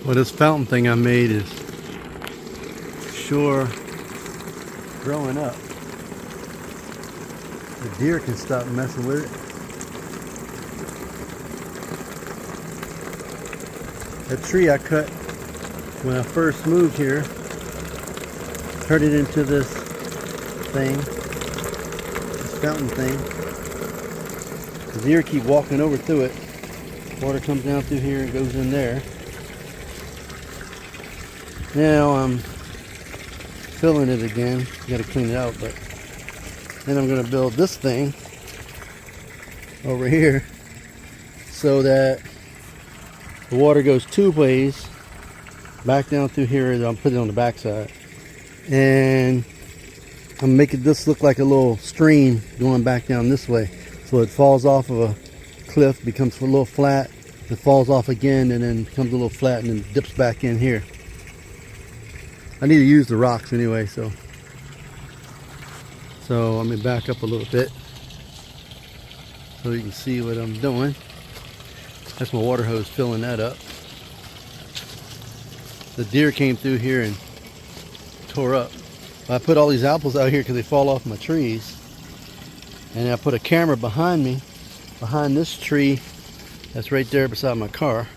Well, this fountain thing I made is sure growing up. The deer can stop messing with it. That tree I cut when I first moved here turned it into this thing, this fountain thing. The deer keep walking over through it. Water comes down through here and goes in there. Now I'm filling it again. Got to clean it out, but then I'm going to build this thing over here so that the water goes two ways, back down through here. I'll put it on the back side, and I'm making this look like a little stream going back down this way. So it falls off of a cliff, becomes a little flat, it falls off again, and then becomes a little flat, and then dips back in here. I need to use the rocks anyway, so let me back up a little bit so you can see what I'm doing. That's my water hose filling that up. The deer came through here and tore up. I put all these apples out here because they fall off my trees. And I put a camera behind me, behind this tree that's right there beside my car,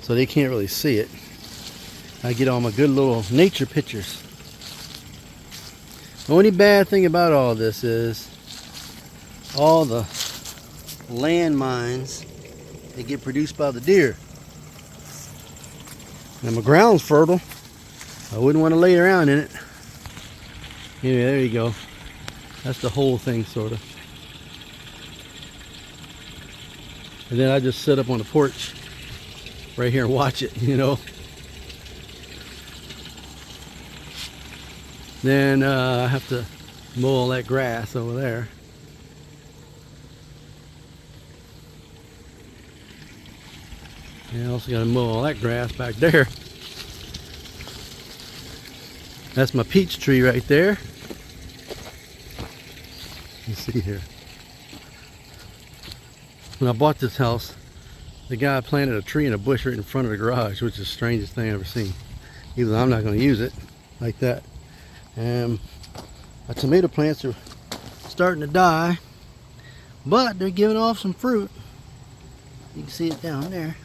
so they can't really see it. I get all my good little nature pictures. The only bad thing about all this is all the landmines that get produced by the deer. Now my ground's fertile. I wouldn't want to lay around in it. Anyway, there you go. That's the whole thing, sort of. And then I just sit up on the porch right here and watch it, you know. Then I have to mow all that grass over there. And I also got to mow all that grass back there. That's my peach tree right there. You see here. When I bought this house, the guy planted a tree in a bush right in front of the garage, which is the strangest thing I've ever seen. Even though I'm not going to use it like that. My tomato plants are starting to die, but they're giving off some fruit. You can see it down there.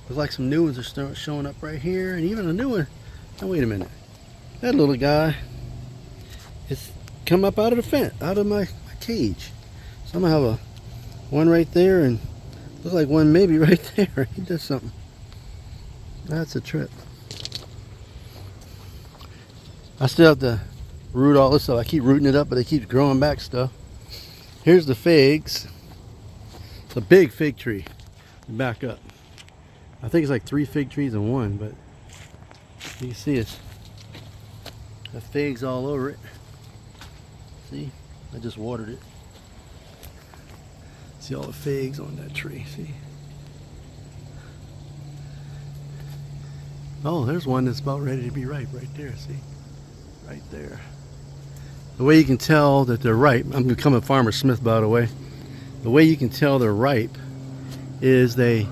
Looks like some new ones are starting showing up right here, and even a new one. Now wait a minute, that little guy has come up out of the fence, out of my cage. So I'm gonna have one right there, and looks like one maybe right there. He does something. That's a trip. I still have to root all this stuff. I keep rooting it up, but it keeps growing back stuff. Here's the figs. It's a big fig tree. Back up. I think it's like 3 fig trees in one, but you can see it's the figs all over it. See? I just watered it. See all the figs on that tree, see? Oh, there's one that's about ready to be ripe right there, see? Right there. The way you can tell that they're ripe, I'm becoming Farmer Smith, by the way. The way you can tell they're ripe is they,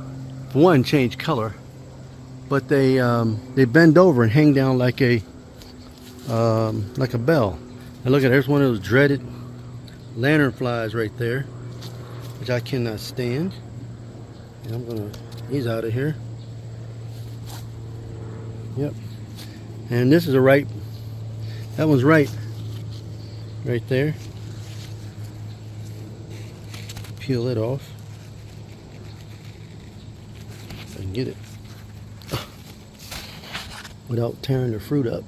for one, change color, but they bend over and hang down like a bell. And look at, there's one of those dreaded lanternflies right there, which I cannot stand. And he's out of here. Yep. And this is a ripe, that one's ripe right there. Peel it off. If I can get it without tearing the fruit up.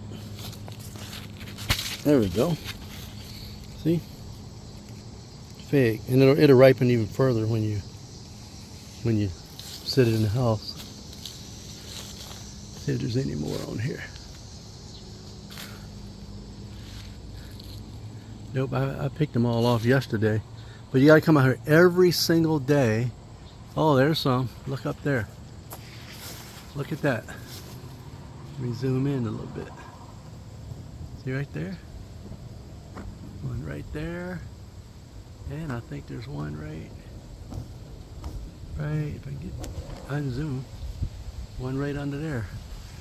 There we go. See? Fig. And it'll ripen even further when you sit it in the house. See if there's any more on here. Nope, I picked them all off yesterday. But you gotta come out here every single day. Oh, there's some. Look up there. Look at that. Let me zoom in a little bit. See right there? One right there. And I think there's one right, if I can get unzoom. One right under there.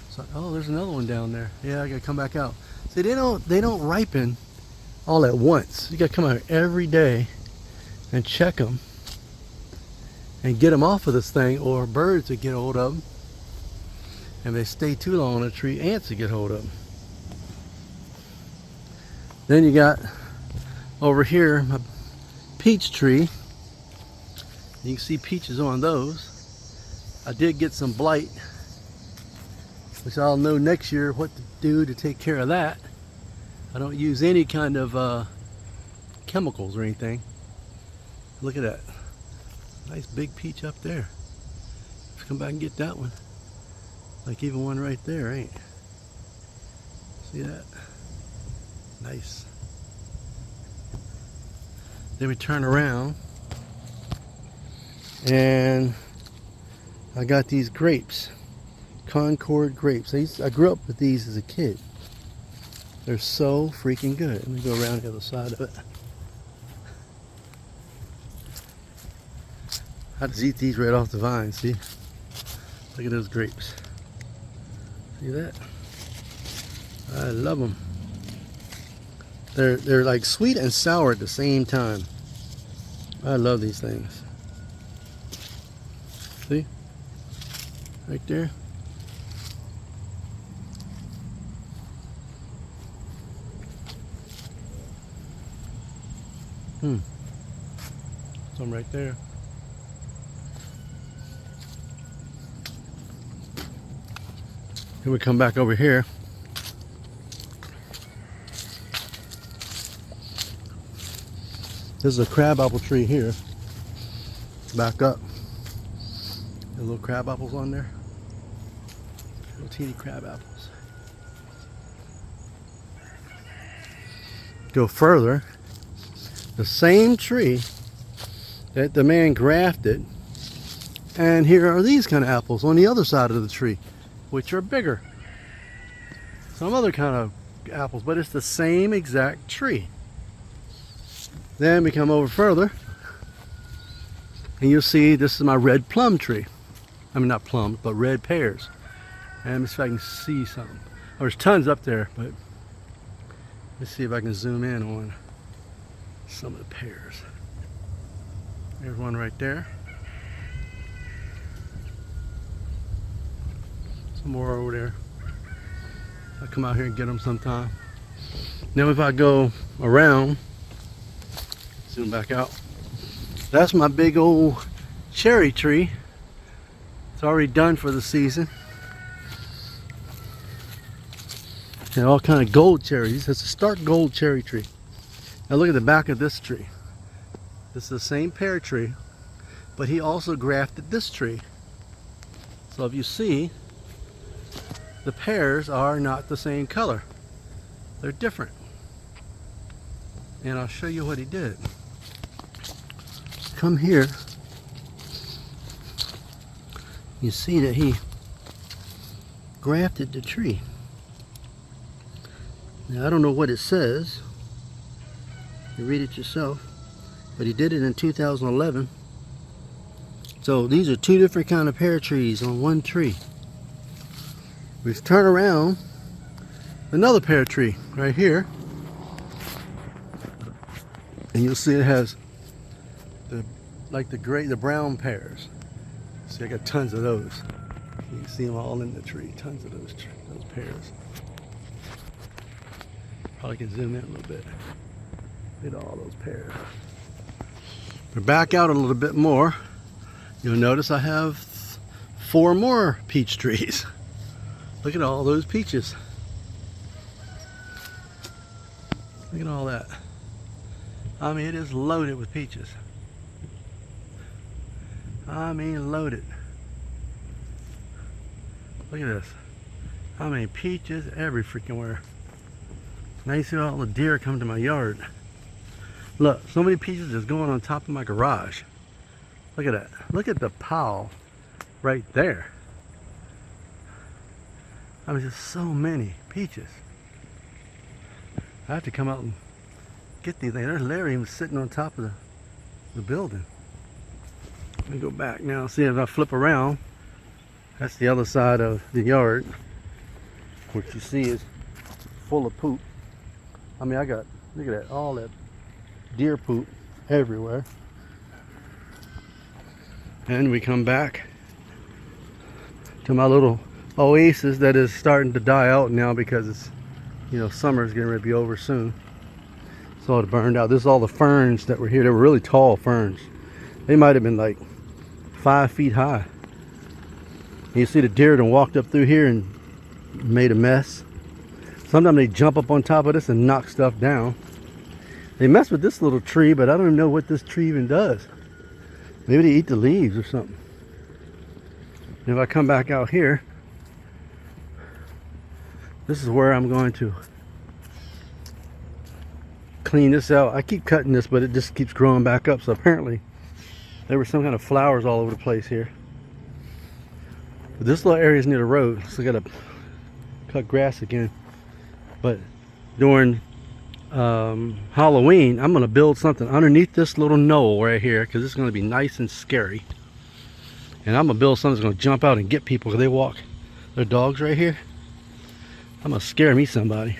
So, oh, there's another one down there. Yeah, I gotta come back out. See, they don't ripen all at once. You gotta come out every day and check them and get them off of this thing, or birds that get hold of them. And if they stay too long on a tree, ants will get hold of them. Then you got over here my peach tree. You can see peaches on those. I did get some blight, which I'll know next year what to do to take care of that. I don't use any kind of chemicals or anything. Look at that. Nice big peach up there. Let's come back and get that one. Like even one right there, ain't? See that? Nice. Then we turn around and I got these grapes. Concord grapes. I grew up with these as a kid. They're so freaking good. Let me go around the other side of it. I just eat these right off the vine, see? Look at those grapes. See that? I love them. They're like sweet and sour at the same time. I love these things. See? Right there. Some right there. Then we come back over here. This is a crabapple tree here. Back up. The little crab apples on there. Little teeny crab apples. Go further. The same tree that the man grafted, and here are these kind of apples on the other side of the tree, which are bigger. Some other kind of apples, but it's the same exact tree. Then we come over further, and you'll see this is my red plum tree. I mean, not plums, but red pears. And let me see if I can see something. Oh, there's tons up there, but let's see if I can zoom in on some of the pears. There's one right there. Some more over there. I'll come out here and get them sometime. Now if I go around, zoom back out, that's my big old cherry tree. It's already done for the season. And all kind of gold cherries. It's a stark gold cherry tree. Now look at the back of this tree. This is the same pear tree, but he also grafted this tree. So if you see, the pears are not the same color. They're different. And I'll show you what he did. Come here. You see that he grafted the tree. Now I don't know what it says. You read it yourself. But he did it in 2011. So these are two different kind of pear trees on one tree. We've turned around another pear tree right here. And you'll see it has the brown pears. See, I got tons of those. You can see them all in the tree. Tons of those pears. Probably can zoom in a little bit. Look at all those pears. We're back out a little bit more. You'll notice I have 4 more peach trees. Look at all those peaches. Look at all that. I mean, it is loaded with peaches. I mean, loaded. Look at this. I mean, peaches every freaking where. Now you see all the deer come to my yard. Look, so many peaches just going on top of my garage. Look at that. Look at the pile right there. I mean, just so many peaches. I have to come out and get these things. There's Larry sitting on top of the building. Let me go back now. See if I flip around. That's the other side of the yard. What you see is full of poop. I mean, look at that, all that deer poop everywhere. And we come back to my little oasis that is starting to die out now because it's, you know, summer's getting ready to be over soon. It's all burned out. This is all the ferns that were here. They were really tall ferns. They might have been like 5 feet high. And you see the deer that walked up through here and made a mess. Sometimes they jump up on top of this and knock stuff down. They mess with this little tree, but I don't even know what this tree even does. Maybe they eat the leaves or something. And if I come back out here, this is where I'm going to clean this out. I keep cutting this, but it just keeps growing back up. So apparently there were some kind of flowers all over the place here. But this little area is near the road, so I gotta cut grass again. But during Halloween, I'm gonna build something underneath this little knoll right here, because it's gonna be nice and scary. And I'm gonna build something that's gonna jump out and get people because they walk their dogs right here. I'm gonna scare me somebody.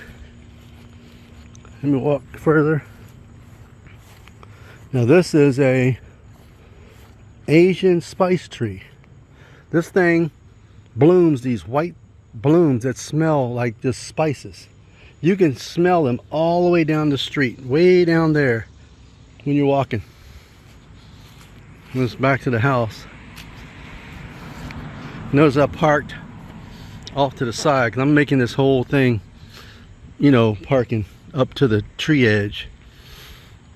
Let me walk further. Now this is a Asian spice tree. This thing blooms these white blooms that smell like just spices. You can smell them all the way down the street, way down there when you're walking. Let's back to the house. Notice I parked off to the side because I'm making this whole thing, you know, parking up to the tree edge,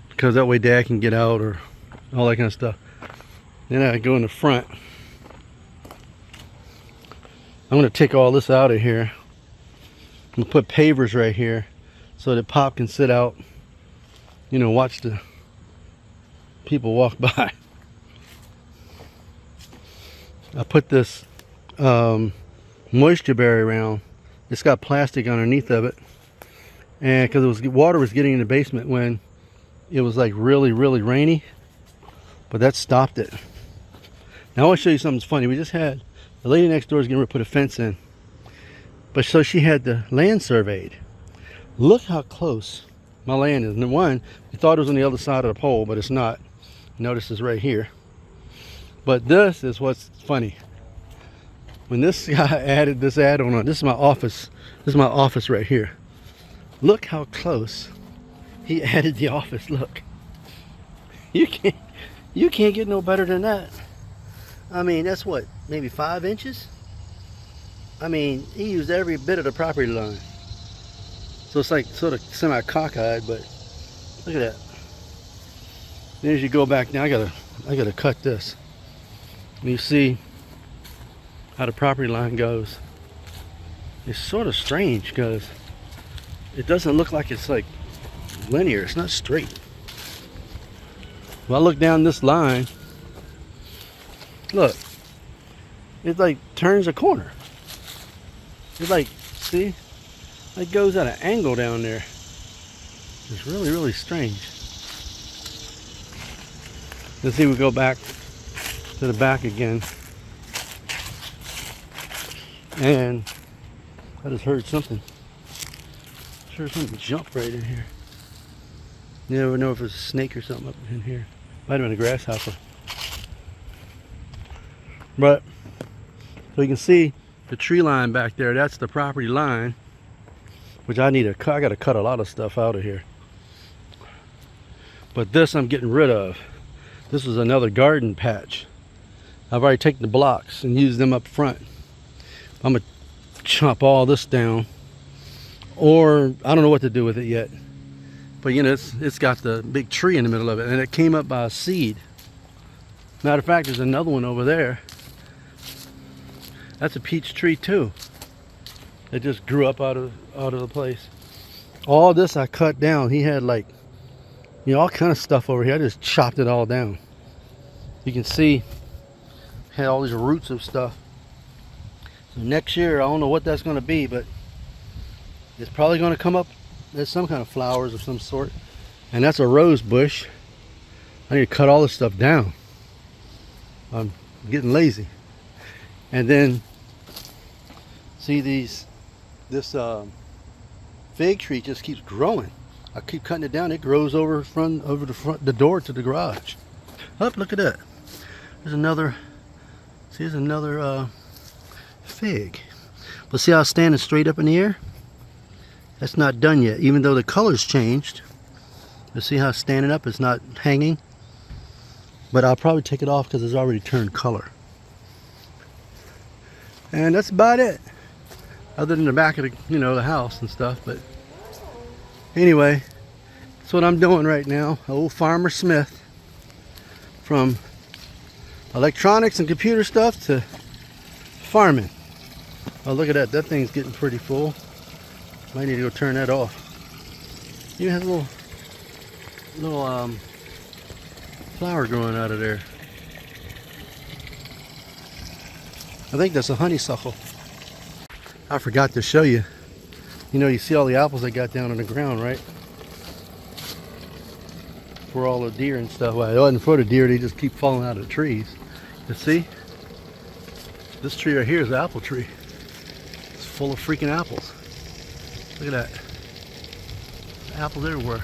because that way Dad can get out or all that kind of stuff. Then I go in the front. I'm going to take all this out of here. I'm going to put pavers right here so that Pop can sit out, you know, watch the people walk by. I put this moisture barrier around. It's got plastic underneath of it, and because water was getting in the basement when it was like really rainy, but that stopped it. Now I want to show you something funny. We just had the lady next door is getting ready to put a fence in, but so she had the land surveyed. Look how close my land is. And one, we thought it was on the other side of the pole, but it's not. Notice it's right here. But this is what's funny. When this guy added this add-on, this is my office. This is my office right here. Look how close he added the office. Look, you can't get no better than that. I mean, that's what, maybe 5 inches. I mean, he used every bit of the property line. So it's like sort of semi-cockeyed, but look at that. Then as you go back now, I gotta cut this. And you see how the property line goes. It's sort of strange because it doesn't look like it's like linear. It's not straight. Well, I look down this line. Look, it like turns a corner. It's like, see, it goes at an angle down there. It's really strange. Let's see, we go back to the back again, and I just heard something. Heard something jump right in here. You never know if it's a snake or something up in here. Might have been a grasshopper. But so you can see the tree line back there. That's the property line, which I got to cut a lot of stuff out of here. But this I'm getting rid of. This was another garden patch. I've already taken the blocks and used them up front. I'm gonna chop all this down, or I don't know what to do with it yet. But you know, it's got the big tree in the middle of it, and it came up by a seed. Matter of fact, there's another one over there. That's a peach tree too. It just grew up out of the place. All this I cut down. He had like, you know, all kind of stuff over here. I just chopped it all down. You can see, had all these roots of stuff. So next year, I don't know what that's going to be, but it's probably going to come up as some kind of flowers of some sort. And that's a rose bush. I need to cut all this stuff down. I'm getting lazy. And then See this fig tree just keeps growing. I keep cutting it down. It grows over the door to the garage. Up, look at that. There's another. See, there's another fig. But see how it's standing straight up in the air? That's not done yet, even though the color's changed. You see how it's standing up? It's not hanging. But I'll probably take it off because it's already turned color. And that's about it. Other than the back of the house and stuff. But anyway, that's what I'm doing right now. Old Farmer Smith. From electronics and computer stuff to farming. Oh, look at that. That thing's getting pretty full. Might need to go turn that off. You have a little flower growing out of there. I think that's a honeysuckle. I forgot to show you. You see all the apples I got down on the ground, right? For all the deer and stuff. Well, it wasn't for the deer, they just keep falling out of the trees. You see? This tree right here is an apple tree. It's full of freaking apples. Look at that. Apples everywhere.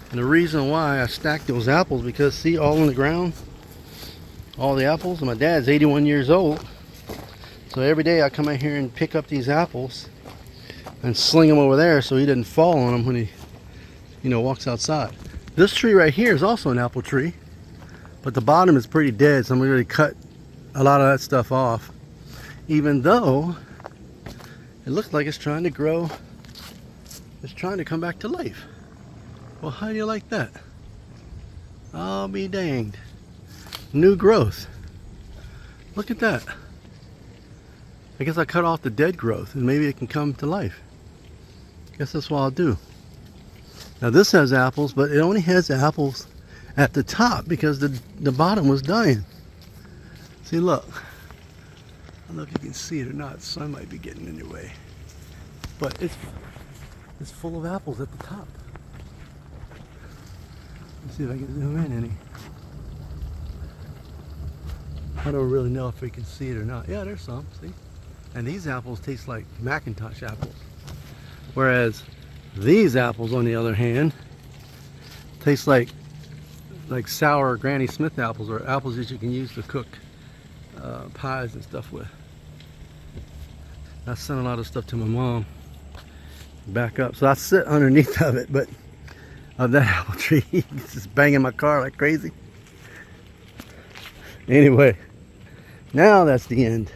And the reason why I stacked those apples, because see, all on the ground, all the apples. My dad's 81 years old. So every day I come out here and pick up these apples and sling them over there so he doesn't fall on them when he walks outside. This tree right here is also an apple tree, but the bottom is pretty dead, so I'm going to cut a lot of that stuff off, even though it looks like it's trying to grow. It's trying to come back to life. Well, how do you like that? I'll be danged. New growth. Look at that. I guess I cut off the dead growth and maybe it can come to life. Guess that's what I'll do. Now this has apples, but it only has apples at the top because the bottom was dying. See, look. I don't know if you can see it or not. The sun might be getting in your way. But it's full of apples at the top. Let's see if I can zoom in any. I don't really know if we can see it or not. Yeah, there's some, see? And these apples taste like Macintosh apples. Whereas these apples, on the other hand, taste like sour Granny Smith apples, or apples that you can use to cook pies and stuff with. I sent a lot of stuff to my mom back up, so I sit underneath of it, but of that apple tree. It's just banging my car like crazy. Anyway, now that's the end.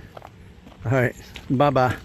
All right, bye-bye.